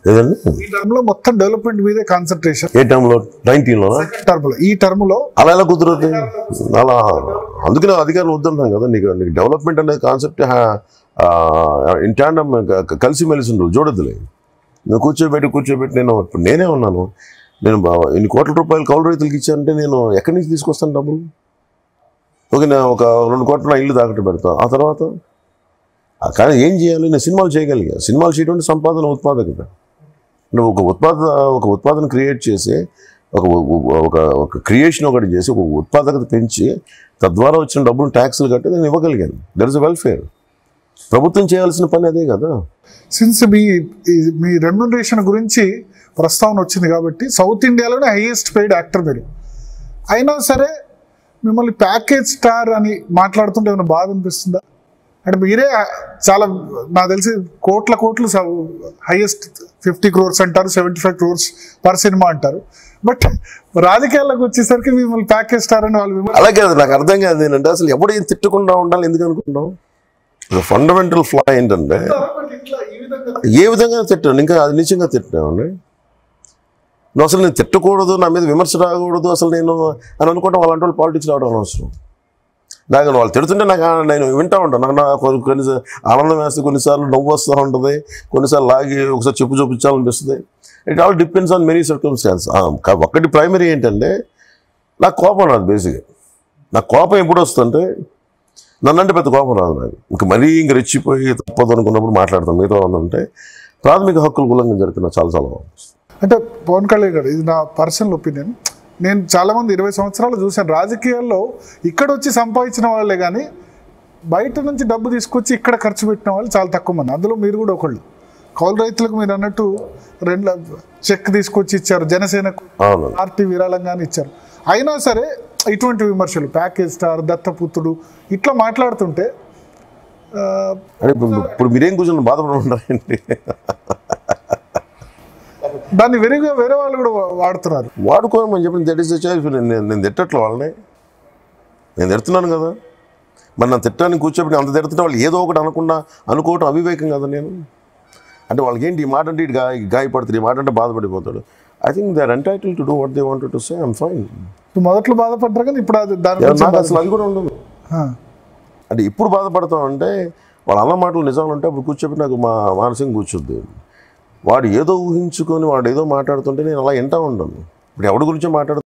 ఏదండి ఈ టర్మ్ లో మొత్తం డెవలప్మెంట్ మీదే కాన్సన్ట్రేషన్. ఏ టర్మ్లో 19లో టర్మ్ లో ఈ టర్మ్ లో అలా ఎలా కుదరదు అలా. అందుకనే అధికారులు వద్దంటాం కదా, నీకు డెవలప్మెంట్ అనే కాన్సెప్ట్ ఇన్ ట్యాండమ్ కలిసిమెలిసి ఉండదు, చూడొద్దులే. నువ్వు కూర్చోబెట్టి నేనే ఉన్నాను. నేను ఇన్ని కోట్ల రూపాయలు కౌలు రైతులకు ఇచ్చానంటే నేను ఎక్కడి నుంచి తీసుకొస్తాను డబ్బులు? ఓకే, నేను ఒక 2 కోట్ల ఇల్లు తాకట్టు పెడతాను. ఆ తర్వాత కానీ ఏం చేయాలి? నేను సినిమాలు చేయగలిగా. సినిమాలు చేయడం సంపాదన ఉత్పాదకత. నువ్వు ఒక ఉత్పాదన క్రియేట్ చేసి ఒక క్రియేషన్ ఒకటి చేసి ఒక ఉత్పాదకత పెంచి తద్వారా వచ్చిన డబ్బులు ట్యాక్స్లు కట్టి నేను ఇవ్వగలిగాను. There is a welfare. ప్రభుత్వం చేయాల్సిన పని అదే కదా. సిన్స్ మీ రెమ్యునరేషన్ గురించి ప్రస్తావన వచ్చింది కాబట్టి సౌత్ ఇండియాలోనే హైయెస్ట్ పెయిడ్ యాక్టర్ మీరు. అయినా సరే మిమ్మల్ని ప్యాకేజ్ స్టార్ అని మాట్లాడుతుంటే ఏమైనా బాధ అనిపిస్తుందా? అంటే మీరే చాలా నాకు తెలిసి కోట్లు హైయెస్ట్ 50 crores అంటారు, 75 crores పర్ సినిమా అంటారు. బట్ రాజకీయాల్లోకి వచ్చేసరికి మిమ్మల్ని ప్యాకేజ్ స్టార్ అని వాళ్ళు అలాగే. నాకు అర్థం కాదు ఏంటంటే అసలు ఎవడు ఏం తిట్టకుండా ఉండాలి ఎందుకు అనుకుంటాం? ఫండమెంటల్ ఫ్లా ఏంటంటే ఏ విధంగా తిట్టాను, ఇంకా అది నిజంగా తిట్టామండి. నువ్వు అసలు నేను తిట్టకూడదు, నా మీద విమర్శ రాకూడదు అసలు నేను అని అనుకుంటాం. అలాంటి వాళ్ళు పాలిటిక్స్ రావడం అనవసరం. నాకు వాళ్ళు తిడుతుంటే నేను వింటూ ఉంటాను. నాకు కొన్ని ఆనందం వేస్తే, కొన్నిసార్లు నవ్వు వస్తూ ఉంటుంది, కొన్నిసార్లు లాగి ఒకసారి చెప్పు చూపించాలనిపిస్తుంది. It all depends on many circumstances. ఒక్కటి ప్రైమరీ ఏంటంటే నాకు కోపం రాదు. బేసిక్గా నాకు కోపం ఎప్పుడు వస్తుంటే నన్నంటే పెద్ద కోపం రాదు నాకు. ఇంక రెచ్చిపోయి తప్పదు అనుకున్నప్పుడు మాట్లాడతాను. మిగతా ఉందంటే ప్రాథమిక హక్కులు ఉల్లంఘన జరుగుతున్నా చాలా అంటే పవన్ కళ్యాణ్ గారు, ఇది నా పర్సనల్ ఒపీనియన్. నేను చాలామంది 20 సంవత్సరాలు చూశాను రాజకీయాల్లో. ఇక్కడ వచ్చి సంపాదించిన వాళ్ళే కానీ బయట నుంచి డబ్బు తీసుకొచ్చి ఇక్కడ ఖర్చు పెట్టిన వాళ్ళు చాలా తక్కువ మంది. అందులో మీరు కూడా ఒకళ్ళు. కౌలు రైతులకు మీరు అన్నట్టు 2 చెక్ తీసుకొచ్చి ఇచ్చారు, జనసేనకు పార్టీ విరాళంగానే ఇచ్చారు. అయినా సరే ఇటువంటి విమర్శలు, ప్యాకేజ్ స్టార్, దత్తపుత్రుడు ఇట్లా మాట్లాడుతుంటే ఇప్పుడు మీరేం కూర్చొని బాధపడుతున్నారండి? దాన్ని వేరే వాళ్ళు కూడా వాడుతున్నారు. వాడుకోమని చెప్పి దట్ ఈస్ ద చాయిస్. నేను తిట్టట్లే వాళ్ళని, నేను తిడుతున్నాను కదా. మరి నా తిట్టాన్ని కూర్చోబెట్టి అంత తిడుతుంటే వాళ్ళు ఏదో ఒకటి అనుకోవటం అవివేకం కదా. నేను అంటే వాళ్ళకి ఏంటి ఈ మాట అంటే ఇటు గాయపడుతుంది, ఈ మాట అంటే బాధపడిపోతాడు. I think they are entitled to do what they wanted to say. I'm fine. మొదట్లో బాధపడ్డారు కానీ ఇప్పుడు నాకు అసలు అది కూడా ఉండదు. అంటే ఇప్పుడు బాధపడతాం అంటే వాళ్ళ అన్న మాటలు నిజాలు ఉంటే అప్పుడు కూర్చోబెట్టి నాకు మానసికంగా కూర్చోద్ది. వాడు ఏదో ఊహించుకొని వాడు ఏదో మాట్లాడుతుంటే నేను అలా వింటా ఉండను. ఇప్పుడు ఎవడి గురించో మాట్లాడుతూ